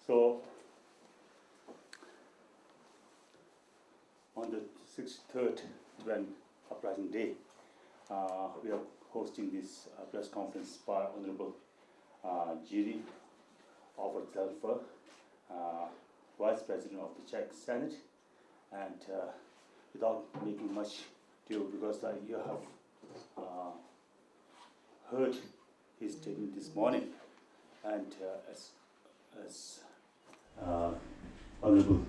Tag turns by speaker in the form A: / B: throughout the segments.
A: So, on the 63rd Tibetan Uprising Day, we are hosting this press conference by Honorable Jiri Oberfalzer, Vice President of the Czech Senate, and without making much ado, because you have heard his statement this morning, and as Honorable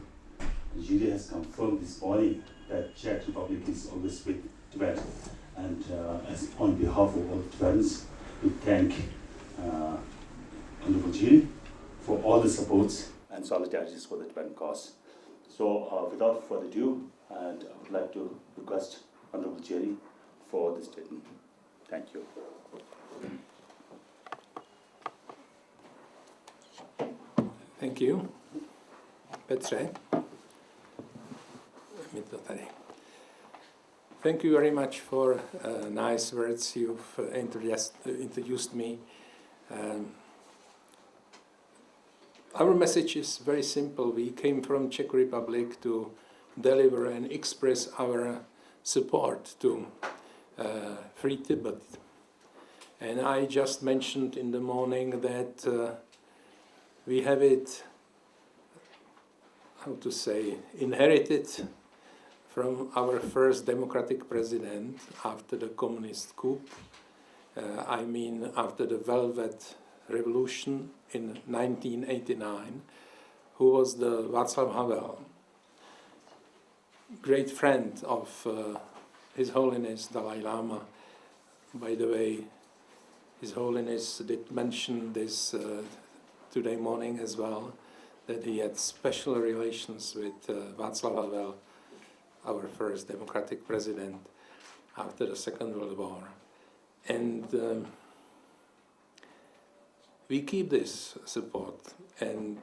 A: Jiri has confirmed this morning that Czech Republic is always with Tibet, and as on behalf of all Tibetans, we thank Honorable Jiri for all the supports and solidarities for the Tibetan cause. So without further ado, and I would like to request Honorable Jiri for the statement. Thank you.
B: Thank you, Petře. Thank you very much for nice words. You've introduced me. Our message is very simple. We came from Czech Republic to deliver and express our support to free Tibet. And I just mentioned in the morning that we have it, how to say, inherited from our first democratic president after the communist coup. I mean after the Velvet Revolution in 1989, who was the Václav Havel, great friend of His Holiness Dalai Lama. By the way, His Holiness did mention this today morning as well, that he had special relations with Václav Havel, our first democratic president after the Second World War. And we keep this support, and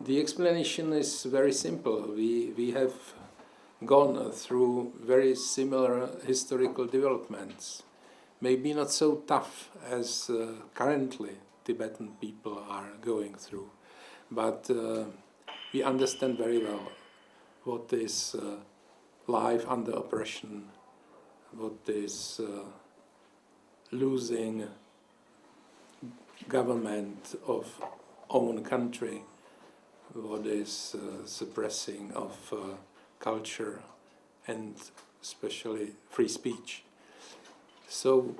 B: the explanation is very simple. We have gone through very similar historical developments, maybe not so tough as currently Tibetan people are going through, but we understand very well what is life under oppression, what is losing government of own country, what is suppressing of culture and especially free speech. So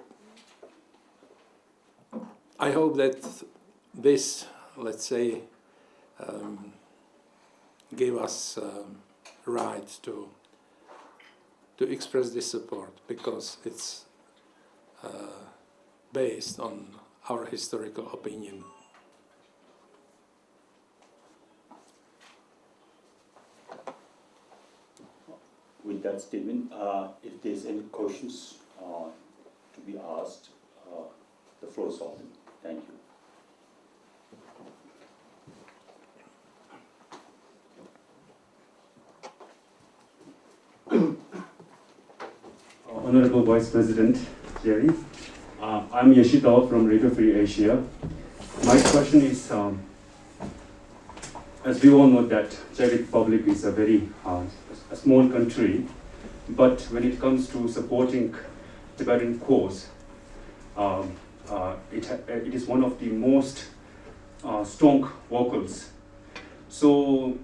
B: I hope that this, let's say, gave us right to express this support, because it's based on our historical opinion.
A: With that statement, if there's any questions to be asked, the floor is open. Thank you.
C: Honorable Vice President Jiri, I'm Yashidal from Radio Free Asia. My question is, as we all know that Czech Republic is a very a small country, but when it comes to supporting Tibetan cause, it is one of the most strong vocals. So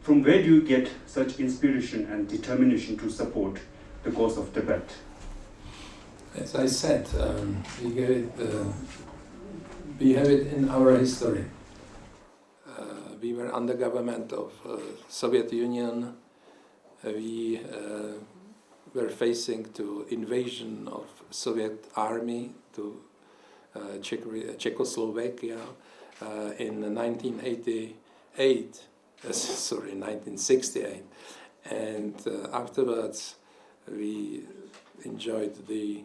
C: from where do you get such inspiration and determination to support the cause of Tibet?
B: As I said, we have it in our history. We were under government of Soviet Union. We were facing to invasion of Soviet army to Czechoslovakia in 1968, and afterwards we enjoyed the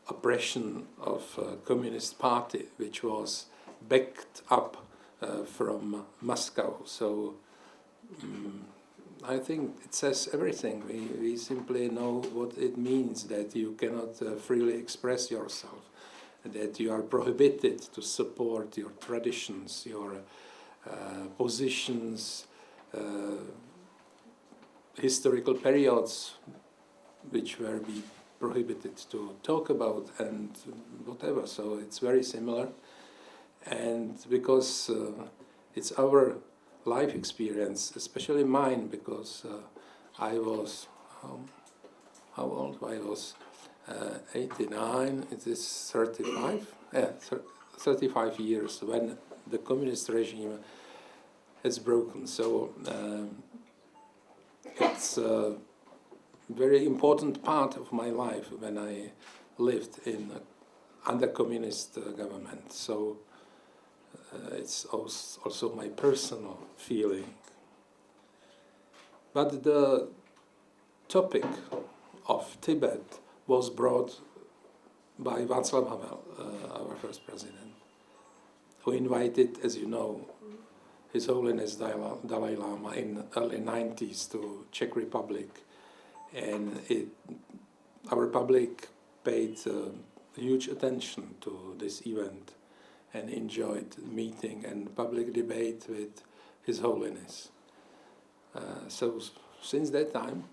B: oppression of Communist Party, which was backed up from Moscow. So I think it says everything. We simply know what it means that you cannot freely express yourself. that you are prohibited to support your traditions, your positions, historical periods which were prohibited to talk about and whatever. So it's very similar. And because it's our life experience, especially mine, because I was, how old? I was 89, it is 35, 35 years when the communist regime has broken. So it's a very important part of my life when I lived under communist government. So it's also my personal feeling. But the topic of Tibet was brought by Václav Havel, our first president, who invited, as you know, His Holiness Dalai Lama in the early 90s to Czech Republic. And our public paid huge attention to this event and enjoyed meeting and public debate with His Holiness. So since that time,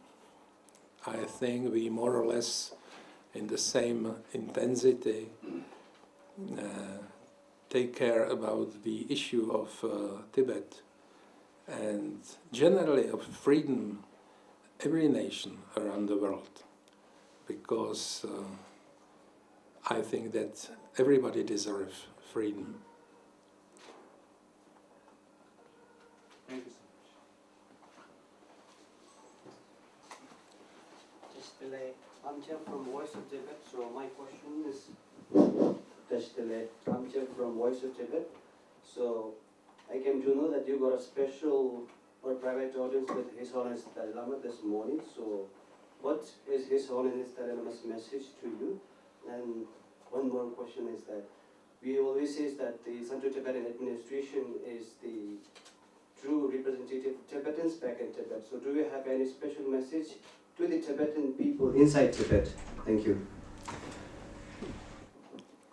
B: I think we more or less in the same intensity take care about the issue of Tibet and generally of freedom every nation around the world, because I think that everybody deserves freedom.
C: Thank you so much.
D: I'm Jeff from Voice of Tibet. So my question is, I'm Jeff from Voice of Tibet. So I came to know that you got a special or private audience with His Holiness Dalai Lama this morning. So what is His Holiness Dalai Lama's message to you? And one more question is that we always say that the Central Tibetan administration is the true representative of Tibetans back in Tibet. So do you have any special message to the Tibetan people inside Tibet? Thank you.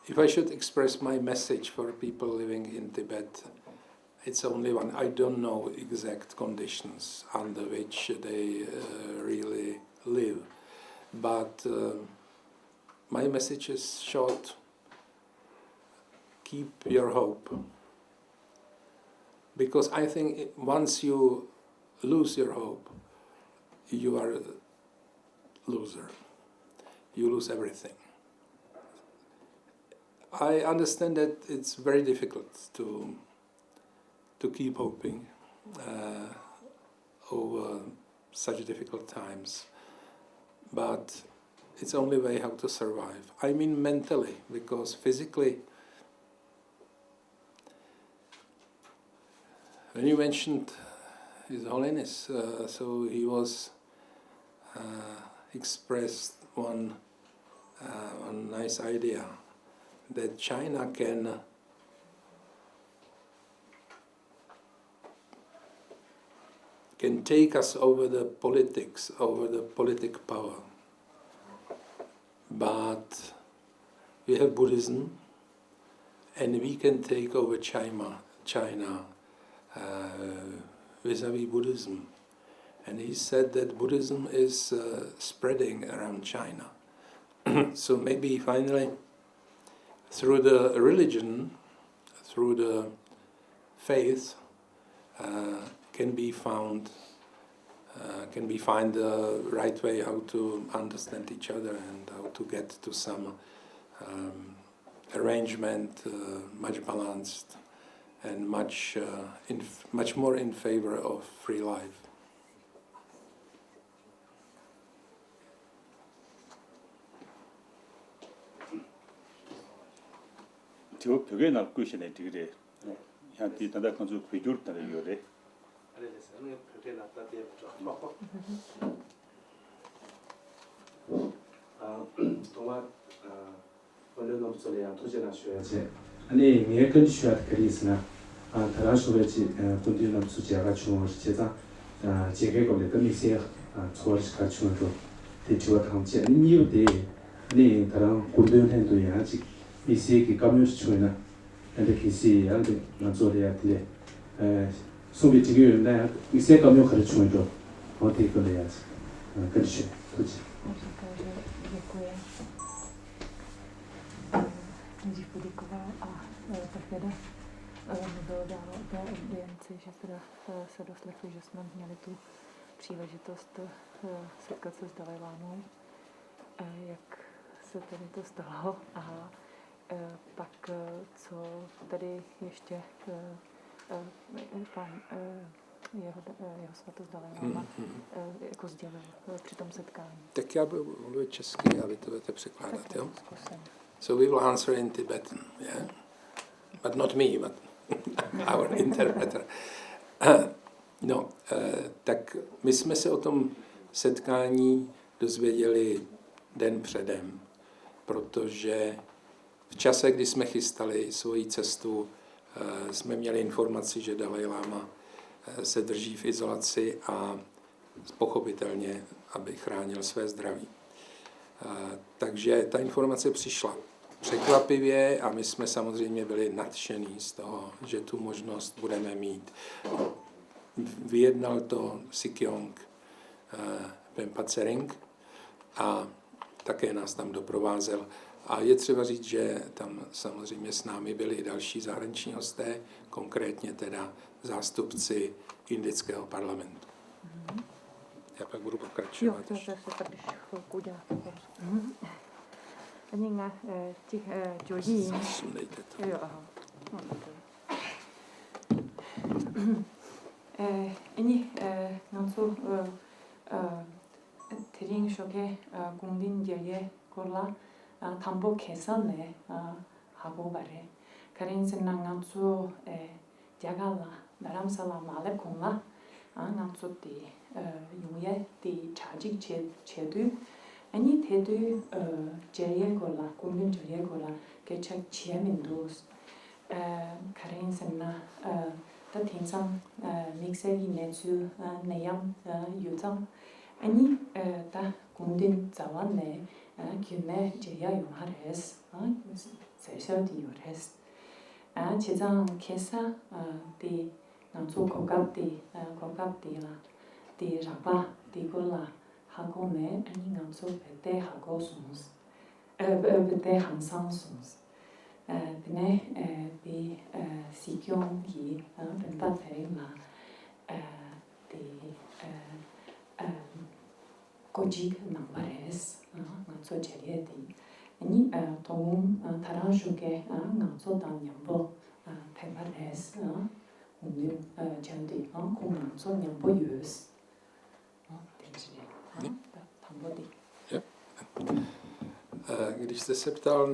B: If I should express my message for people living in Tibet, it's only one. I don't know exact conditions under which they really live, but my message is short. Keep your hope. Because I think once you lose your hope, you are a loser. You lose everything. I understand that it's very difficult to keep hoping over such difficult times, but it's the only way how to survive. I mean mentally, because physically, when you mentioned His Holiness, so he was expressed one nice idea that China can take us over the politics, over the politic power. But we have Buddhism, and we can take over China vis-a-vis Buddhism. And he said that Buddhism is spreading around China. So maybe finally, through the religion, through the faith, can be find the right way how to understand each other and how to get to some arrangement, much balanced and much more in favor of free life.
A: 저 벽에 нал고 있네 되게. 한테 단다 건조 비줄다는 요래.
E: 동아 원래 넘소리야 도전하셔야지. 아니 미에 컨디셔야 그리스나 다라쇼베지 군디 넘수지가 중앙시 제자 제개고를 금이세 초월시가 중앙도 대치와 함께 니유데 아니 다른 군대현도 야지 BC ki kamyo chuna ande kisi ande nazore ya tile sobi tigyo na ise kamyo khare chundo hote ko le yas kache kuchi
F: Děkuji. Nejdřív poděkoval a tak teda bylo dáno o té audienci, že teda se doslechli, že jsme měli tu příležitost setkat se s Dalajlámou, jak se tedy to stalo a pak co tady ještě pan jeho svatost Dalajláma jako sdělil při tom setkání.
B: Tak já budu mluvit česky a vy to budete překládat, jo? So we will answer in Tibetan, yeah? But not me, but our interpreter. Tak my jsme se o tom setkání dozvěděli den předem, protože v čase, kdy jsme chystali svoji cestu, jsme měli informaci, že Dalajláma se drží v izolaci a pochopitelně, aby chránil své zdraví. Takže ta informace přišla překvapivě a my jsme samozřejmě byli nadšení z toho, že tu možnost budeme mít. Vyjednal to Sikyong Lhakpa Tsering a také nás tam doprovázel. A je třeba říct, že tam samozřejmě s námi byli i další zahraniční hosté, konkrétně teda zástupci indického parlamentu. Já pak budu pokračovat.
F: Jo, to se tak, když chvilku uděláte. Ani na těch Joji.
B: Sundejte to.
F: Jo, aha. Ani na co Tsering 쇼게 공빈 제리에 골라 담보 계산에 하고 바래. 가린sen nangansu jagala Dharamsala malep konla nangansu di yungye di chajik chedu ani tedu jeriye kola kumbin jeriye kola geçek chiemindus karinsen na ta tingsam mixeri netsu neyam yutam ani ta kumbin zawanne gyune jeriya yunhares 세셔디 요레스 지장 계사 디 남초 고갑디 고갑디라 디 라바 디골라 하고네 아니 남초 베테 하고 숨스 베테 항상 숨스 근데 비 시경기 벤타테마 디 고직 남바레스 남초 제리에디 아니 동음 다란쇼게 남초 단념보 페마레스 오늘 전디 공남초 념보 유스 된지네 담보디.
B: Když jste se ptal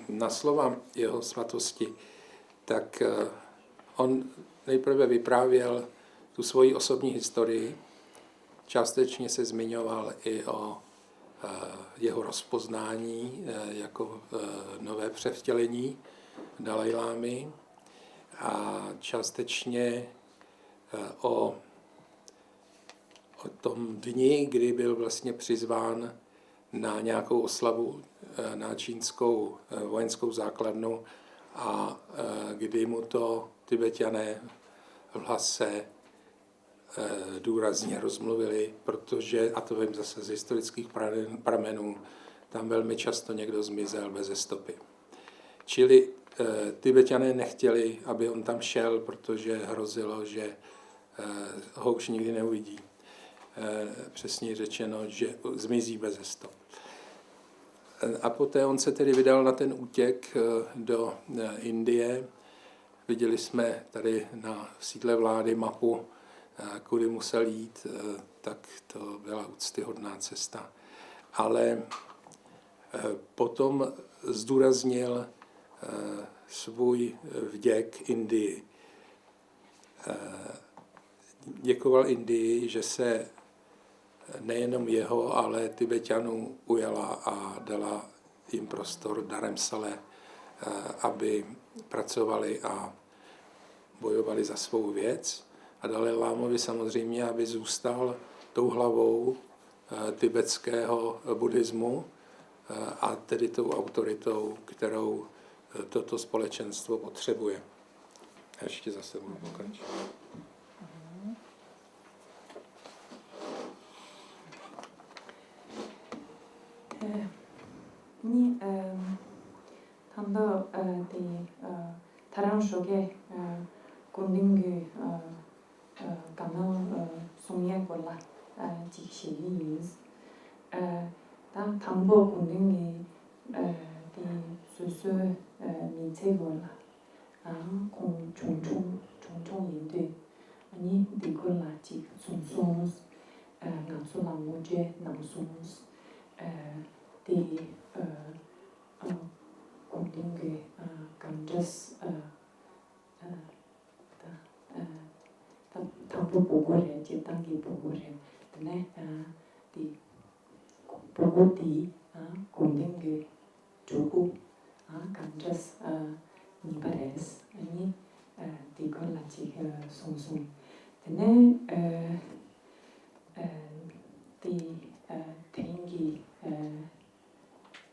B: na slova jeho svatosti, tak on nejprve vyprávěl tu svoji osobní historii, částečně se zmiňoval i o jeho rozpoznání jako nové převtělení Dalajlámy a částečně o tom dni, kdy byl vlastně přizván na nějakou oslavu na čínskou vojenskou základnu a kdy mu to Tibetané v hlase důrazně rozmluvili, protože, a to vím zase z historických pramenů, tam velmi často někdo zmizel beze stopy. Čili Tibetané nechtěli, aby on tam šel, protože hrozilo, že ho už nikdy neuvidí. Přesně řečeno, že zmizí beze stop. A poté on se tedy vydal na ten útěk do Indie. Viděli jsme tady v sídle vlády mapu, kudy musel jít, tak to byla úctyhodná cesta. Ale potom zdůraznil svůj vděk Indii. Děkoval Indii, že se nejenom jeho, ale Tibetanů ujala a dala jim prostor Dharamsale, aby pracovali a bojovali za svou věc. A Dalajlámovi samozřejmě, aby zůstal tou hlavou tibetského buddhismu, a tedy tou autoritou, kterou toto společenstvo potřebuje. A ještě zase budu pokračovat.
F: 니 단도 디 다른 속에 군딩기 가능 송예 골라 지시리스 단 담보 군딩기 디 수수 민체 골라 공 총총 인도 아니 디골라 지 송송 남소나 모제 남송 디 공딩게 감저스 담보 보고래 지단기 보고래 네 디 보고디 공딩게 조고 감저스 니바레스 아니 디콜라치 송송 네 디 땡기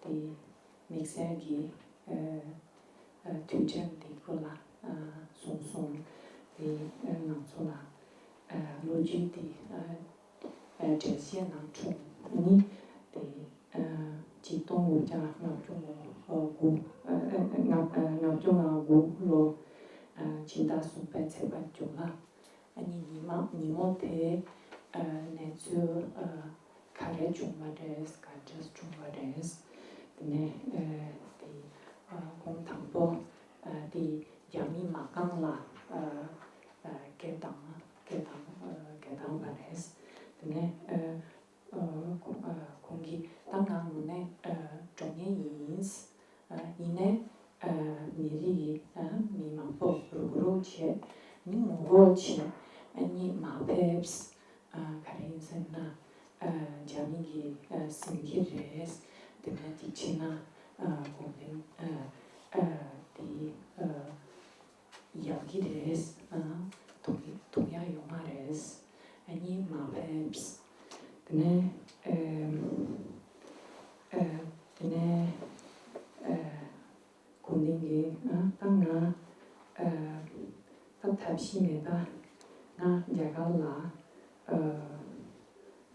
F: 디 믹서기 투전 디콜라 송송 디 나초라 로지디 제시에 나초 아니 디 지동우자 나중하고 나중하고 진다수 배체반조라 아니 니모테 내주 가게 중마데스 가저스 중마데스 네 디 공탐보 디 야미 마강라 개당 바데스 네 공기 땅강문에 정예인스 이네 미리 미망보 루루체 니모고체 아니 마페스 가린센나 자미기 신기레스 데메티치나 공된 디 이야기레스 동야 용아레스 아니 마페스 네 공딩기 땅나 탑탑심에다 나 야갈라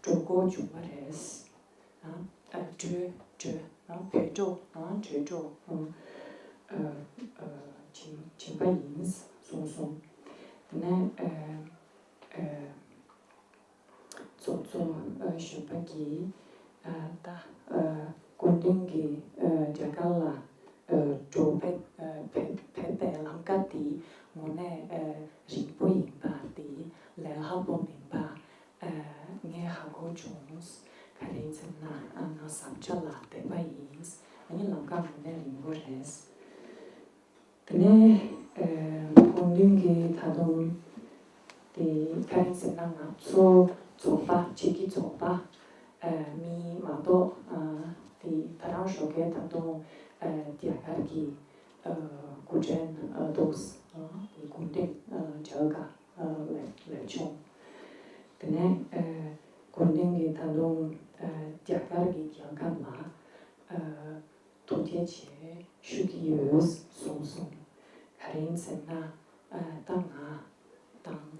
F: 조고 주마레스 배조 진바인스 송송 네 조조 슈바기 다 공딩기 야갈라 조페 페페 랑가디 모네 리보인바디 레하보민바 녜하고 존스 가레즈나 아나 삼찰라 데바인스 아니 랑가모네 링고레스 근데 공딩기 다동 디 가레즈나 나초 조바 지기 조바 미 마도 디 다른 속에 다동 디아가기 구젠 도스 이 군대 저가 레총 근데 군대기 다동 디아가기 디아가마 도대체 슈기요스 송송 가린센나 땅아 땅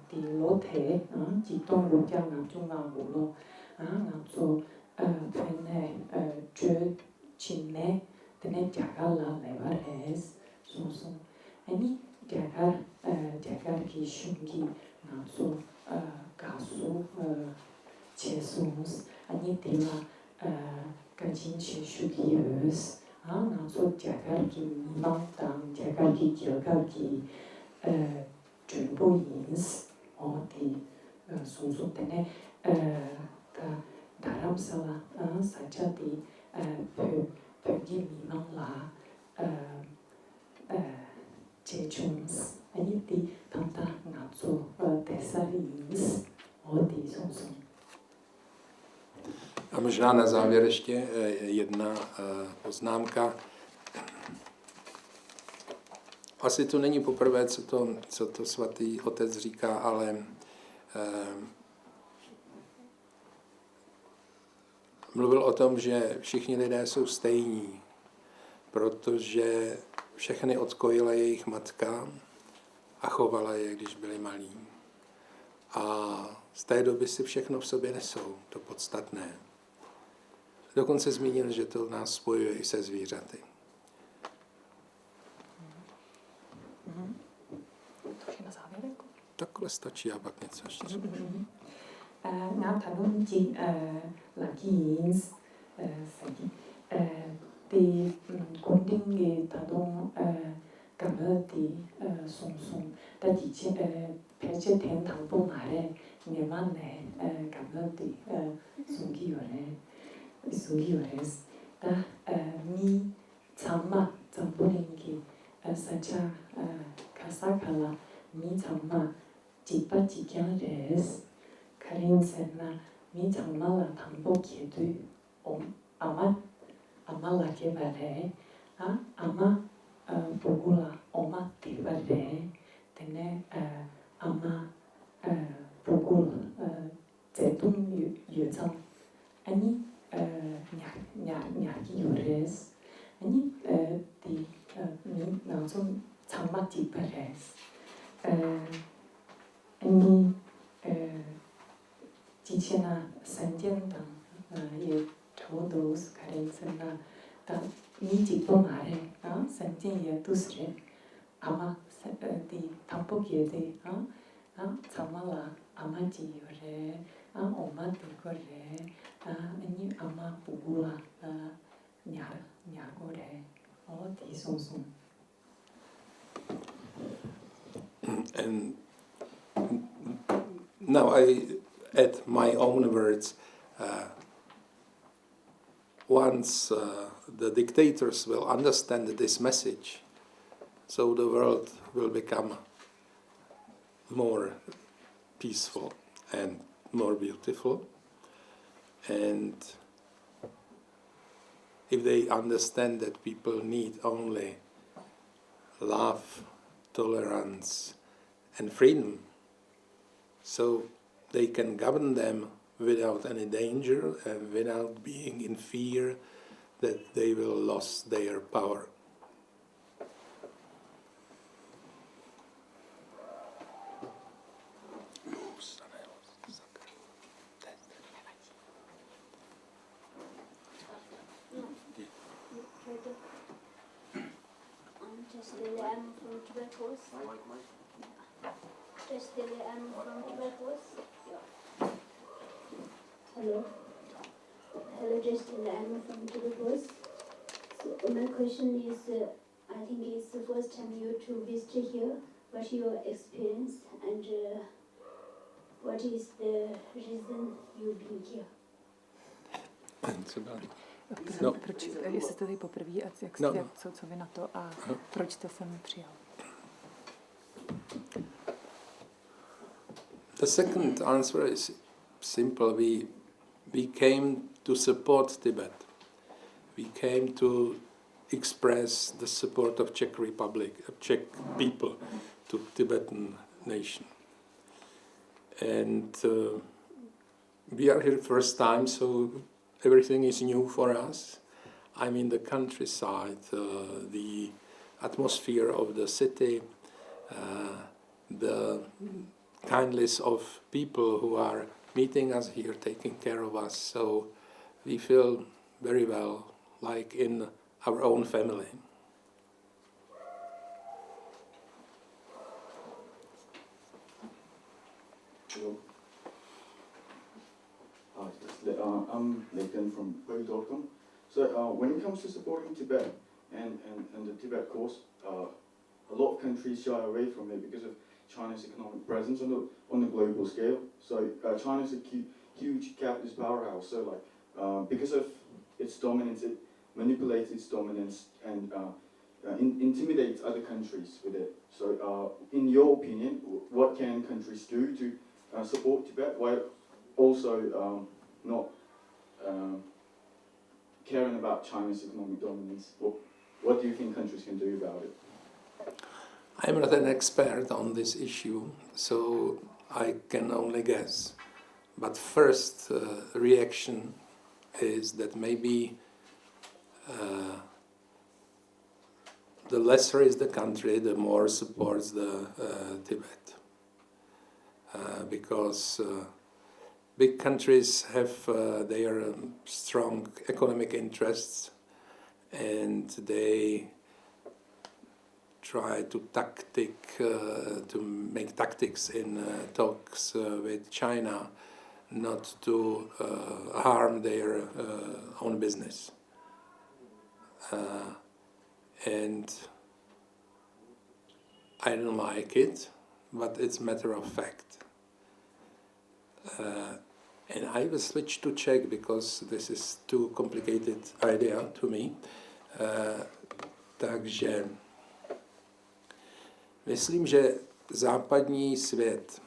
F: 디로테 지동 로장나 중앙으로 나조 펜네 주 진네 드네 자갈라 레바레스 송송 아니 자갈기 슝기 나조 가수 제송스 아니 데마 간신치 슈기요스 나조 자갈기 미망당 자갈기 지역갈기 전부인스 어디 송송 때문에 다람살라 사자디 벽이 미망라 제중스 아니디 단다 나조 대사리인스 어디 송송.
B: A možná na závěr ještě jedna poznámka. Asi to není poprvé, co to svatý otec říká, ale mluvil o tom, že všichni lidé jsou stejní, protože všechny odkojila jejich matka a chovala je, když byli malí. A z té doby si všechno v sobě nesou, to podstatné. Dokonce zmínil, že to nás spojuje i se zvířaty.
F: To je na závěr.
B: Takhle stačí a pak něco ještě.
G: Ngã thả luôn chị là kỹ thì cũng đinh nghề thả luôn cảm ơn thì sung sung ta chỉ trên phải trên thềm thẳng bông hải này ngày mai này cảm ơn thì sung kỳ rồi ta mi chăm mà chăm bông đinh kỳ sa cha kasa kala mi chăm mà chỉ bắt chỉ kyang res Karin senna mi changma la thangbo kyedu ama la ke bare ama bogula oma te bare tene ama bogul zetung yu chang ani nya ki yores ani ti mi na som changma ti bare ani 之前啊，神经等也抽到是可能是那，但你几多码嘞啊？神经也都是人，阿妈的汤不给的怎么了？阿妈只有人我妈这个人你阿妈不顾了伢个人，我提松松。
B: And now I add my own words. Once the dictators will understand this message, so the world will become more peaceful and more beautiful. And if they understand that people need only love, tolerance, and freedom, so they can govern them without any danger and without being in fear that they will lose their power.
H: I'm from Tibet. I'm from Tibet. Hello. Hello, Justin. I'm from Tibet. So my question is, I think it's the first time you to visit here. What's your experience and what is the reason you been here?
B: No.
F: Proč, jestli jste tady poprvé a co vy na to a proč jste sem přijal?
B: The second answer is simple. We came to support Tibet. We came to express the support of Czech Republic, of Czech people to Tibetan nation. And we are here first time, so everything is new for us. I'm in the countryside, the atmosphere of the city, the kindness of people who are meeting us here, taking care of us. So we feel very well, like in our own family.
I: Hello. I'm Nathan from Wave.com. So when it comes to supporting Tibet and the Tibet cause, a lot of countries shy away from it because of China's economic presence on the global scale. So China's a huge capitalist powerhouse. So because of its dominance, it manipulates its dominance and intimidates other countries with it. So in your opinion, what can countries do to support Tibet while also not caring about China's economic dominance? What do you think countries can do about it?
B: I'm not an expert on this issue, so I can only guess. But first reaction is that maybe the lesser is the country, the more supports the Tibet. Because big countries have their strong economic interests, and they try to make tactics in talks with China, not to harm their own business. And I don't like it, but it's a matter of fact. And I will switch to Czech because this is too complicated idea to me. Takže myslím, že západní svět,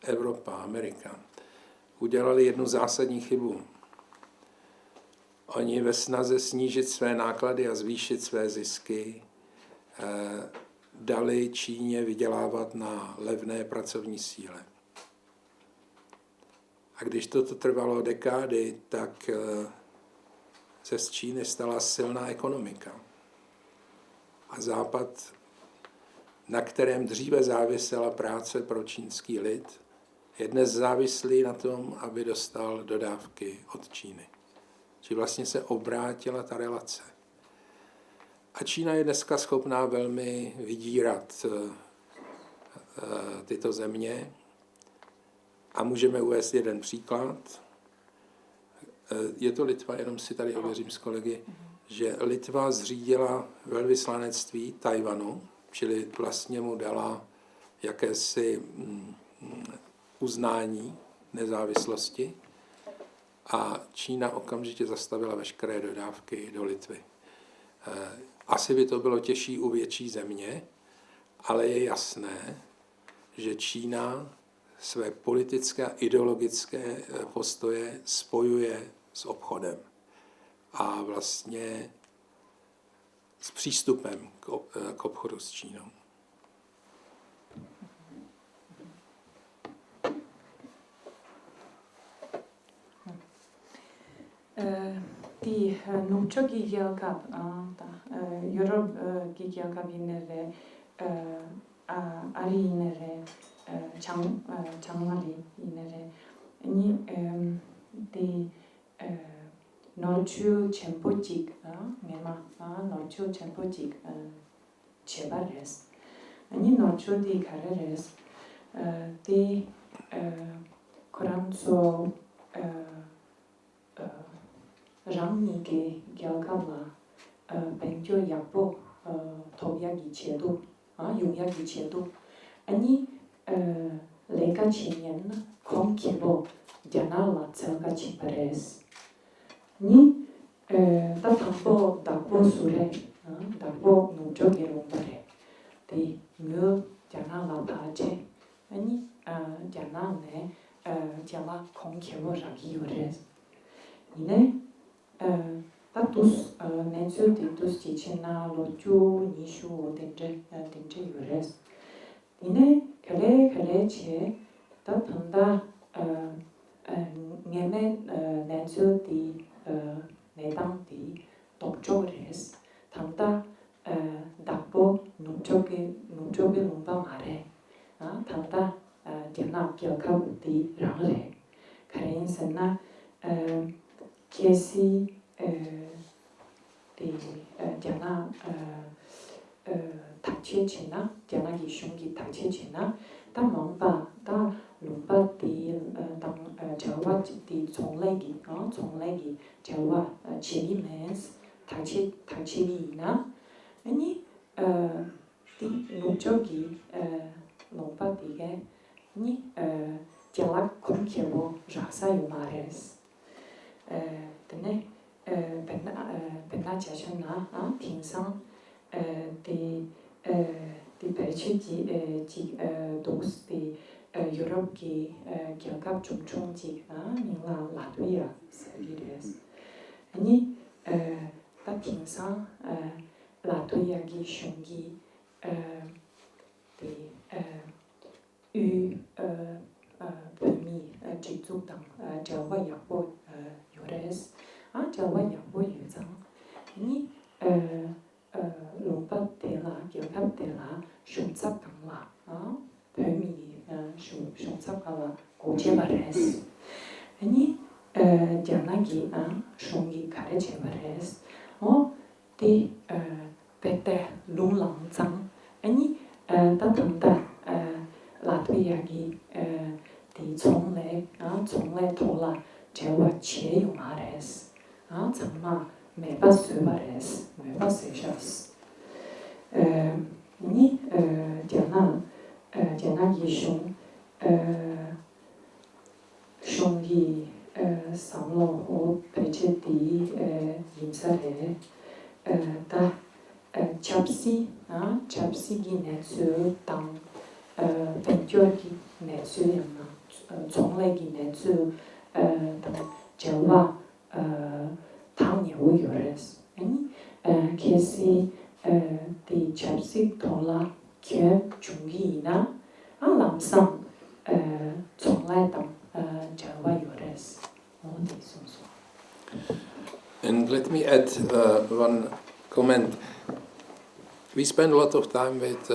B: Evropa, Amerika, udělali jednu zásadní chybu. Oni ve snaze snížit své náklady a zvýšit své zisky dali Číně vydělávat na levné pracovní síle. A když toto trvalo dekády, tak se z Číny stala silná ekonomika. A Západ, na kterém dříve závisela práce pro čínský lid, je dnes závislý na tom, aby dostal dodávky od Číny. Či vlastně se obrátila ta relace. A Čína je dneska schopná velmi vydírat tyto země. A můžeme uvést jeden příklad. Je to Litva, jenom si tady ověřím s kolegy, že Litva zřídila velvyslanectví Tajvanu, čili vlastně mu dala jakési uznání nezávislosti, a Čína okamžitě zastavila veškeré dodávky do Litvy. Asi by to bylo těžší u větší země, ale je jasné, že Čína své politické a ideologické postoje spojuje s obchodem a vlastně s přístupem k obchodu s Čínou.
G: Die nordlige geograf, Europe geograf인ere, 아리인ere, 장마리인ere, 아니 die 노출 젠보직, 메마, 노출 젠보직, 제바레스, 아니 노출디 가레레스, die 코란소 랑니게 결과가 벤조 약보 도약이 제도 용약이 제도 아니 레가 치면 공기로 자나라 цел가 치파레스 니 다탐보 다보 수레 다보 노적이로 말해 대묘 자나라 바제 아니 자나네 자라 공기로 라기요레스 이네 tatus nensul titus cicena loju nishu denje yures. Ine kale che ta thanda ngene nensul ti nedang ti tokcho res. Thanda dakbo numchoge lumba mare. Thanda jana kyaka ti rangre. Karin sana Kesi di jana takche chena, jana ki shungi takche chena, ta mongpa, ta lumpa di jawa di zonglegi jawa chegi mens, takche gi na, ani di nuchogi lumpa di ge, ni jala kongkebo rasa yu mares. Tene penna chashana tingsang di perche ji dos di Europe ki gyalgab chungchung ji ningla Latvia sergires. Ani ta tingsang Latvia ki shungi di u pemi 직접 당 저와 약보 요레스 저와 약보 유장 니 롱바 데라 교합 데라 숑착 강라 별미 숑착 강라 고제바레스 니 자나기 숑기 가레제바레스 디 베테 롱랑장 아니 따뜻다 라트비아기 디 총례 돌아 제와 제용하레스 정말 매바스바레스 매바세샤스 니 자나기 숑기 삼로호 배치디 임사레 다 잡시기 내수 당 벤처기 내수였나 총례기 내수 저와 당연히 요레스 아니 계시 디 잡시 돌아 개 중기나 남상 총례 당 저와 요레스 어디 소소.
B: And let me add one comment. We spend a lot of time with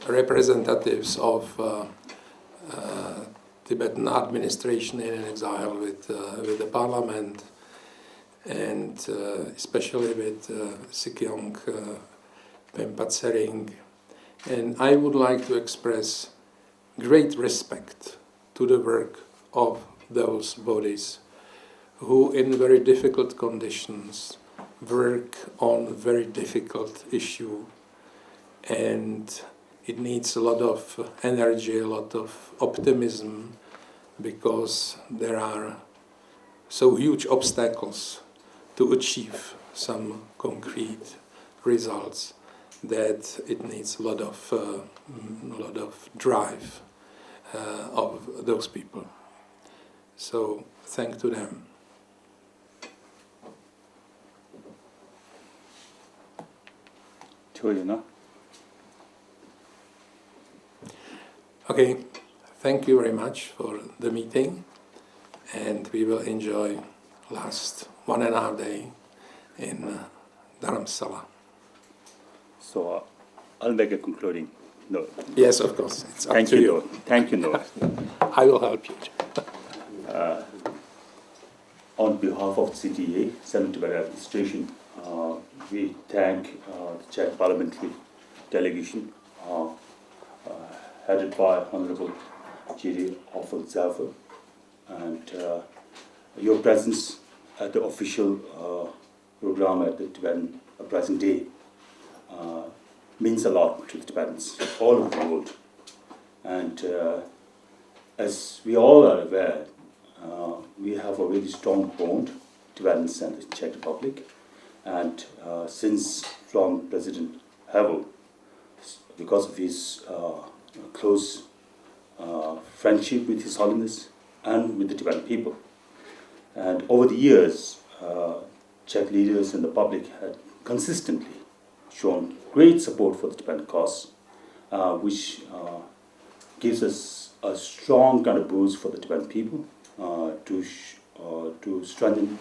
B: representatives of Tibetan administration in exile, with the parliament, and especially with Sikyong Lhakpa Tsering. And I would like to express great respect to the work of those bodies who in very difficult conditions work on very difficult issue, and it needs a lot of energy, a lot of optimism, because there are so huge obstacles to achieve some concrete results that it needs a lot of drive of those people. So thank to them. Okay, thank you very much for the meeting, and we will enjoy last 1.5 days in Dharamsala.
A: So I'll make a concluding note.
B: Yes, of course. It's up
A: Thank
B: to
A: you,
B: you.
A: Noor. Thank you, Noor.
B: I will help you.
A: On behalf of CTA, Senate Tibet Administration, we thank the Czech Parliamentary delegation headed by Honorable Jiri Oberfalzer, and your presence at the official program at the Tibetan Uprising Day means a lot to the Tibetans all over the world. And as we all are aware, we have a really strong bond, Tibetans and the Czech Republic. And since from President Havel, because of his close friendship with His Holiness and with the Tibetan people. And over the years, Czech leaders and the public had consistently shown great support for the Tibetan cause, which gives us a strong kind of boost for the Tibetan people to strengthen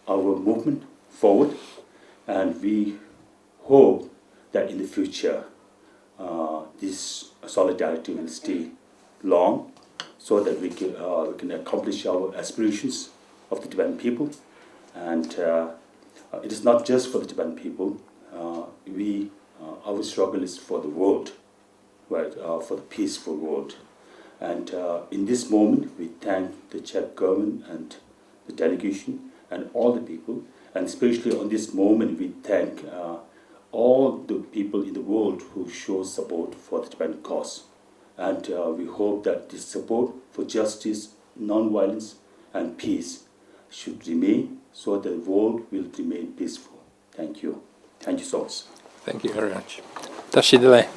A: our movement forward. And we hope that in the future this solidarity will stay long, so that we can accomplish our aspirations of the Tibetan people. And it is not just for the Tibetan people. Our struggle is for the world, right? For the peaceful world. And in this moment, we thank the Czech government and the delegation and all the people. And especially on this moment, we thank all the people in the world who show support for the Tibetan cause. And we hope that this support for justice, non-violence, and peace should remain, so that the world will remain peaceful. Thank you. Thank you so much.
B: Thank you very much. Tashidele.